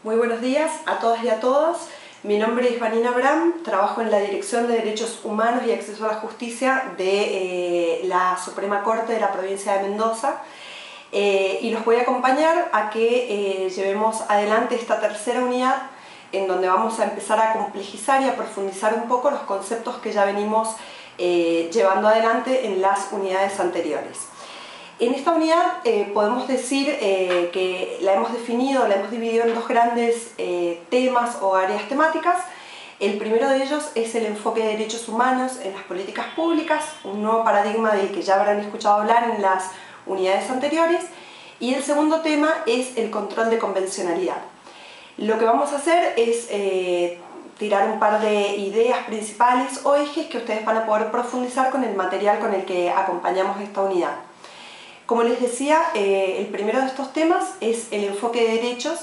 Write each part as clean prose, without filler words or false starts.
Muy buenos días a todas y a todos. Mi nombre es Vanina Bram, trabajo en la Dirección de Derechos Humanos y Acceso a la Justicia de la Suprema Corte de la provincia de Mendoza y los voy a acompañar a que llevemos adelante esta tercera unidad en donde vamos a empezar a complejizar y a profundizar un poco los conceptos que ya venimos llevando adelante en las unidades anteriores. En esta unidad podemos decir que la hemos definido, la hemos dividido en dos grandes temas o áreas temáticas. El primero de ellos es el enfoque de derechos humanos en las políticas públicas, un nuevo paradigma del que ya habrán escuchado hablar en las unidades anteriores. Y el segundo tema es el control de convencionalidad. Lo que vamos a hacer es tirar un par de ideas principales o ejes que ustedes van a poder profundizar con el material con el que acompañamos esta unidad. Como les decía, el primero de estos temas es el enfoque de derechos.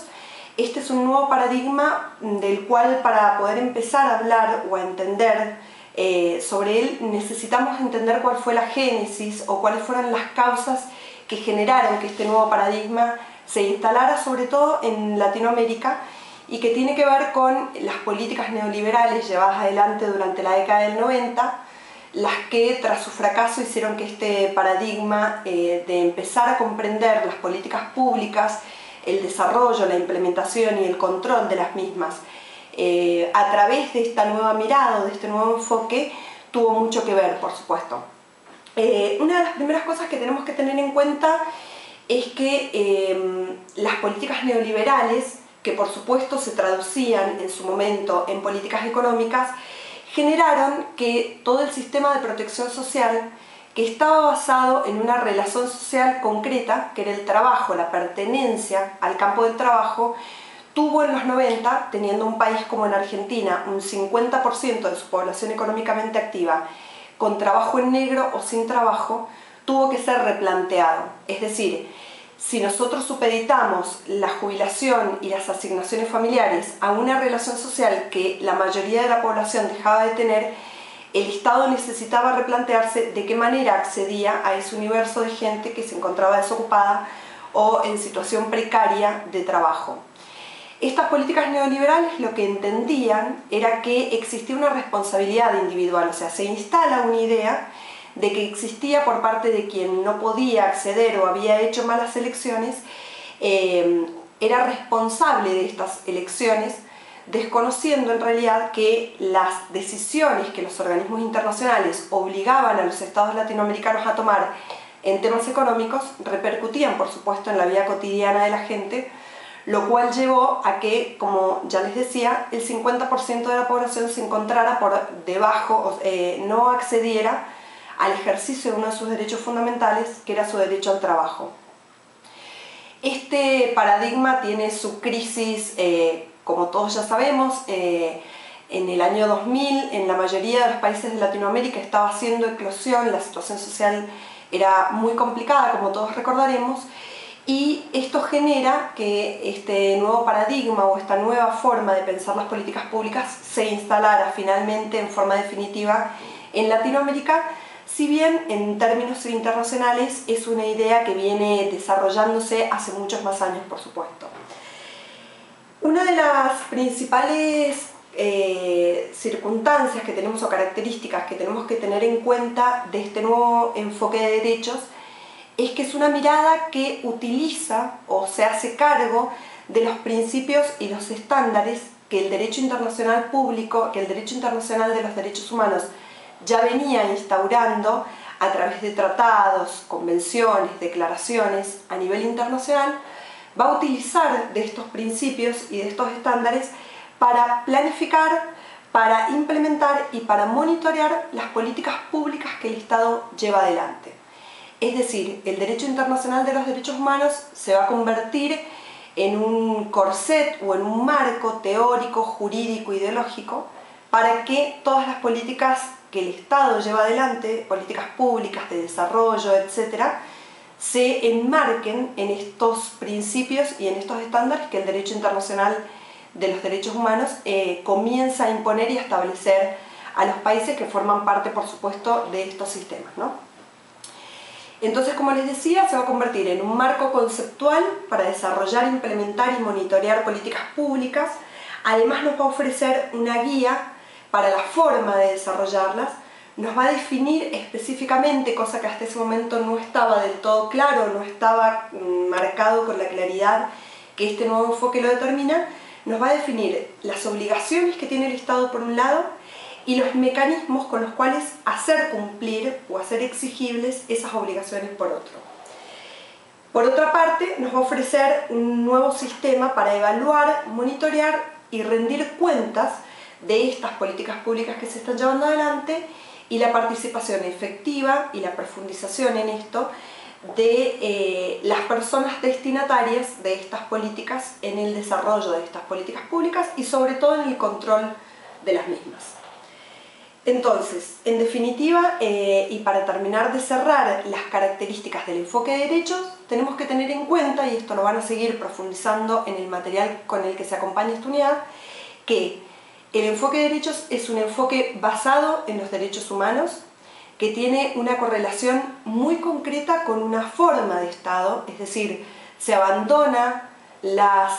Este es un nuevo paradigma del cual, para poder empezar a hablar o a entender sobre él, necesitamos entender cuál fue la génesis o cuáles fueron las causas que generaron que este nuevo paradigma se instalara sobre todo en Latinoamérica y que tiene que ver con las políticas neoliberales llevadas adelante durante la década del 90, las que tras su fracaso hicieron que este paradigma de empezar a comprender las políticas públicas, el desarrollo, la implementación y el control de las mismas a través de esta nueva mirada, de este nuevo enfoque, tuvo mucho que ver, por supuesto. Una de las primeras cosas que tenemos que tener en cuenta es que las políticas neoliberales, que por supuesto se traducían en su momento en políticas económicas, generaron que todo el sistema de protección social, que estaba basado en una relación social concreta, que era el trabajo, la pertenencia al campo del trabajo, tuvo en los 90, teniendo un país como en Argentina, un 50% de su población económicamente activa con trabajo en negro o sin trabajo, tuvo que ser replanteado. Es decir, si nosotros supeditamos la jubilación y las asignaciones familiares a una relación social que la mayoría de la población dejaba de tener, el Estado necesitaba replantearse de qué manera accedía a ese universo de gente que se encontraba desocupada o en situación precaria de trabajo. Estas políticas neoliberales lo que entendían era que existía una responsabilidad individual, o sea, se instala una idea de que existía por parte de quien no podía acceder o había hecho malas elecciones, era responsable de estas elecciones, desconociendo en realidad que las decisiones que los organismos internacionales obligaban a los estados latinoamericanos a tomar en temas económicos repercutían, por supuesto, en la vida cotidiana de la gente, lo cual llevó a que, como ya les decía, el 50% de la población se encontrara por debajo, no accediera al ejercicio de uno de sus derechos fundamentales, que era su derecho al trabajo. Este paradigma tiene su crisis, como todos ya sabemos, en el año 2000, en la mayoría de los países de Latinoamérica estaba haciendo eclosión, la situación social era muy complicada, como todos recordaremos, y esto genera que este nuevo paradigma o esta nueva forma de pensar las políticas públicas se instalara finalmente en forma definitiva en Latinoamérica, si bien en términos internacionales es una idea que viene desarrollándose hace muchos más años, por supuesto. Una de las principales circunstancias que tenemos o características que tenemos que tener en cuenta de este nuevo enfoque de derechos es que es una mirada que utiliza o se hace cargo de los principios y los estándares que el derecho internacional público, que el derecho internacional de los derechos humanos ya venía instaurando a través de tratados, convenciones, declaraciones a nivel internacional. Va a utilizar de estos principios y de estos estándares para planificar, para implementar y para monitorear las políticas públicas que el Estado lleva adelante. Es decir, el derecho internacional de los derechos humanos se va a convertir en un corset o en un marco teórico, jurídico, ideológico, para que todas las políticas que el Estado lleva adelante, políticas públicas de desarrollo, etc., se enmarquen en estos principios y en estos estándares que el derecho internacional de los derechos humanos comienza a imponer y a establecer a los países que forman parte, por supuesto, de estos sistemas, ¿no? Entonces, como les decía, se va a convertir en un marco conceptual para desarrollar, implementar y monitorear políticas públicas. Además, nos va a ofrecer una guía para la forma de desarrollarlas. Nos va a definir específicamente, cosa que hasta ese momento no estaba del todo claro, no estaba marcado con la claridad que este nuevo enfoque lo determina. Nos va a definir las obligaciones que tiene el Estado por un lado y los mecanismos con los cuales hacer cumplir o hacer exigibles esas obligaciones por otro. Por otra parte, nos va a ofrecer un nuevo sistema para evaluar, monitorear y rendir cuentas de estas políticas públicas que se están llevando adelante y la participación efectiva y la profundización en esto de las personas destinatarias de estas políticas en el desarrollo de estas políticas públicas y sobre todo en el control de las mismas. Entonces, en definitiva, y para terminar de cerrar las características del enfoque de derechos, tenemos que tener en cuenta, y esto lo van a seguir profundizando en el material con el que se acompaña esta unidad, que el enfoque de derechos es un enfoque basado en los derechos humanos, que tiene una correlación muy concreta con una forma de Estado, es decir, se abandona las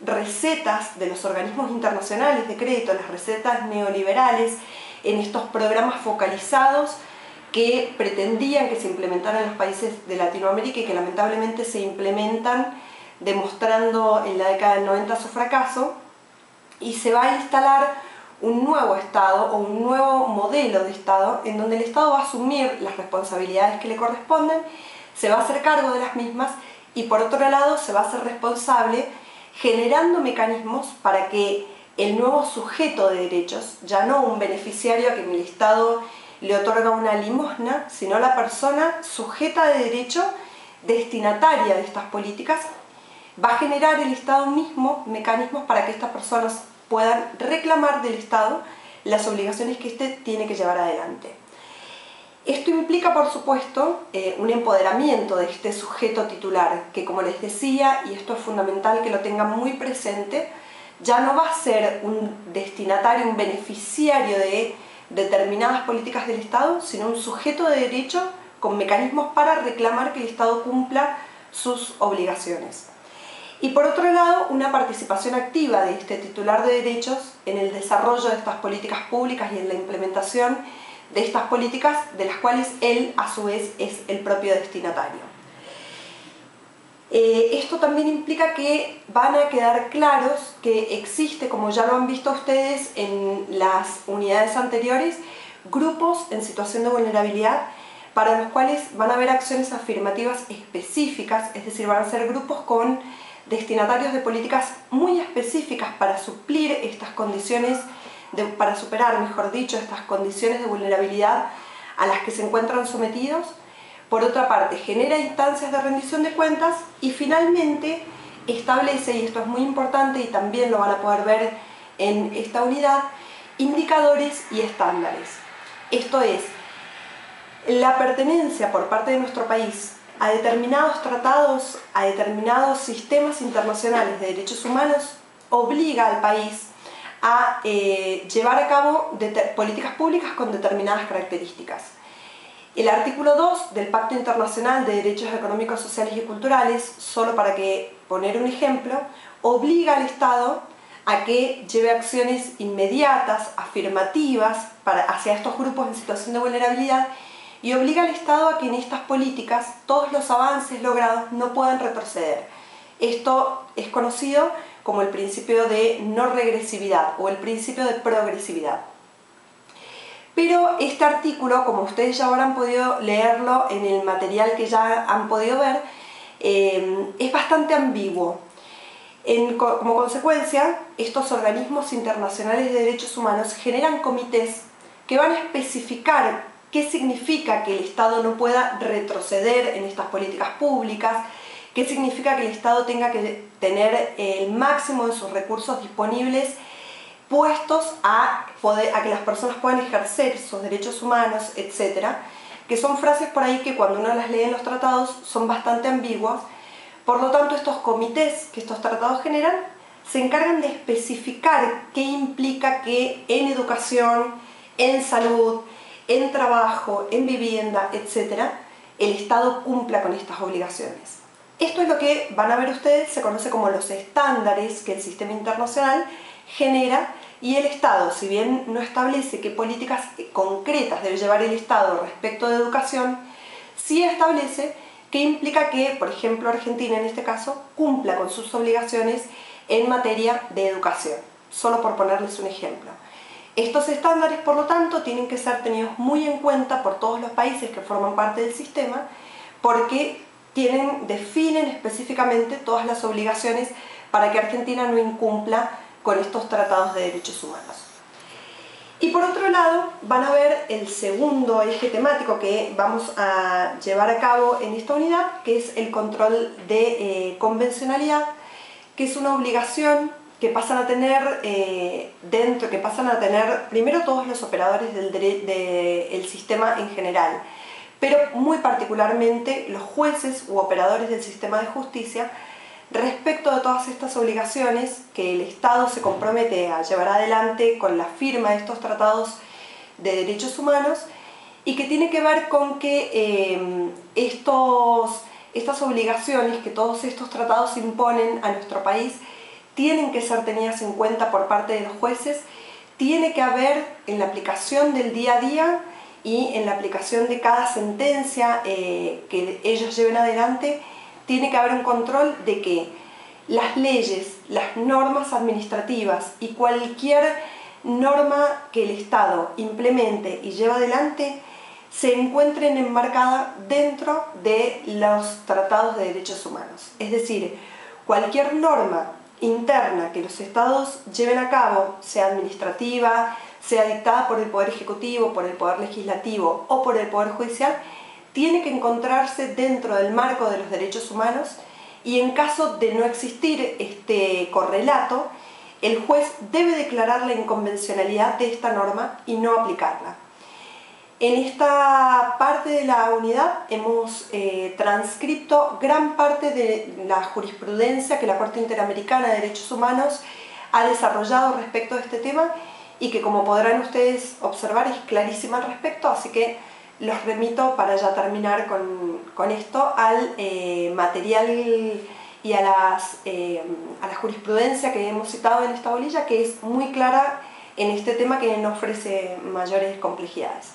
recetas de los organismos internacionales de crédito, las recetas neoliberales, en estos programas focalizados que pretendían que se implementaran en los países de Latinoamérica y que lamentablemente se implementan, demostrando en la década del 90 su fracaso, y se va a instalar un nuevo Estado o un nuevo modelo de Estado en donde el Estado va a asumir las responsabilidades que le corresponden, se va a hacer cargo de las mismas y por otro lado se va a hacer responsable generando mecanismos para que el nuevo sujeto de derechos, ya no un beneficiario a quien el Estado le otorga una limosna, sino la persona sujeta de derecho, destinataria de estas políticas, va a generar el Estado mismo mecanismos para que estas personas puedan reclamar del Estado las obligaciones que éste tiene que llevar adelante. Esto implica, por supuesto, un empoderamiento de este sujeto titular, que como les decía, y esto es fundamental que lo tengan muy presente, ya no va a ser un destinatario, un beneficiario de determinadas políticas del Estado, sino un sujeto de derecho con mecanismos para reclamar que el Estado cumpla sus obligaciones. Y por otro lado, una participación activa de este titular de derechos en el desarrollo de estas políticas públicas y en la implementación de estas políticas de las cuales él a su vez es el propio destinatario. Esto también implica que van a quedar claros que existe, como ya lo han visto ustedes en las unidades anteriores, grupos en situación de vulnerabilidad para los cuales van a haber acciones afirmativas específicas, es decir, van a ser grupos con destinatarios de políticas muy específicas para suplir estas condiciones, para superar, mejor dicho, estas condiciones de vulnerabilidad a las que se encuentran sometidos. Por otra parte, genera instancias de rendición de cuentas y finalmente establece, y esto es muy importante y también lo van a poder ver en esta unidad, indicadores y estándares. Esto es, la pertenencia por parte de nuestro país a determinados tratados, a determinados sistemas internacionales de derechos humanos, obliga al país a llevar a cabo políticas públicas con determinadas características. El artículo 2 del Pacto Internacional de Derechos Económicos, Sociales y Culturales, solo para poner un ejemplo, obliga al Estado a que lleve acciones inmediatas, afirmativas, hacia estos grupos en situación de vulnerabilidad y obliga al Estado a que en estas políticas todos los avances logrados no puedan retroceder. Esto es conocido como el principio de no regresividad o el principio de progresividad. Pero este artículo, como ustedes ya habrán podido leerlo en el material que ya han podido ver, es bastante ambiguo. Como consecuencia, estos organismos internacionales de derechos humanos generan comités que van a especificar qué significa que el Estado no pueda retroceder en estas políticas públicas, qué significa que el Estado tenga que tener el máximo de sus recursos disponibles puestos a que las personas puedan ejercer sus derechos humanos, etc. Que son frases por ahí que cuando uno las lee en los tratados son bastante ambiguas. Por lo tanto, estos comités que estos tratados generan se encargan de especificar qué implica que en educación, en salud, en trabajo, en vivienda, etc., el Estado cumpla con estas obligaciones. Esto es lo que van a ver ustedes, se conoce como los estándares que el sistema internacional genera, y el Estado, si bien no establece qué políticas concretas debe llevar el Estado respecto de educación, sí establece qué implica que, por ejemplo, Argentina en este caso, cumpla con sus obligaciones en materia de educación, solo por ponerles un ejemplo. Estos estándares, por lo tanto, tienen que ser tenidos muy en cuenta por todos los países que forman parte del sistema, porque definen específicamente todas las obligaciones para que Argentina no incumpla con estos tratados de derechos humanos. Y por otro lado, van a ver el segundo eje temático que vamos a llevar a cabo en esta unidad, que es el control de convencionalidad, que es una obligación que pasan a tener primero todos los operadores del sistema en general, pero muy particularmente los jueces u operadores del sistema de justicia, respecto de todas estas obligaciones que el Estado se compromete a llevar adelante con la firma de estos tratados de derechos humanos, y que tiene que ver con que estas obligaciones que todos estos tratados imponen a nuestro país tienen que ser tenidas en cuenta por parte de los jueces. Tiene que haber en la aplicación del día a día y en la aplicación de cada sentencia que ellos lleven adelante, tiene que haber un control de que las leyes, las normas administrativas y cualquier norma que el Estado implemente y lleve adelante se encuentren enmarcadas dentro de los tratados de derechos humanos. Es decir, cualquier norma interna que los Estados lleven a cabo, sea administrativa, sea dictada por el Poder Ejecutivo, por el Poder Legislativo o por el Poder Judicial, tiene que encontrarse dentro del marco de los derechos humanos, y en caso de no existir este correlato, el juez debe declarar la inconvencionalidad de esta norma y no aplicarla. En esta parte de la unidad hemos transcrito gran parte de la jurisprudencia que la Corte Interamericana de Derechos Humanos ha desarrollado respecto a este tema, y que, como podrán ustedes observar, es clarísima al respecto, así que los remito, para ya terminar con esto, al material y a la jurisprudencia que hemos citado en esta bolilla, que es muy clara en este tema, que no ofrece mayores complejidades.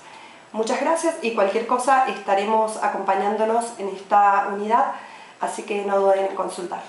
Muchas gracias, y cualquier cosa estaremos acompañándonos en esta unidad, así que no duden en consultar.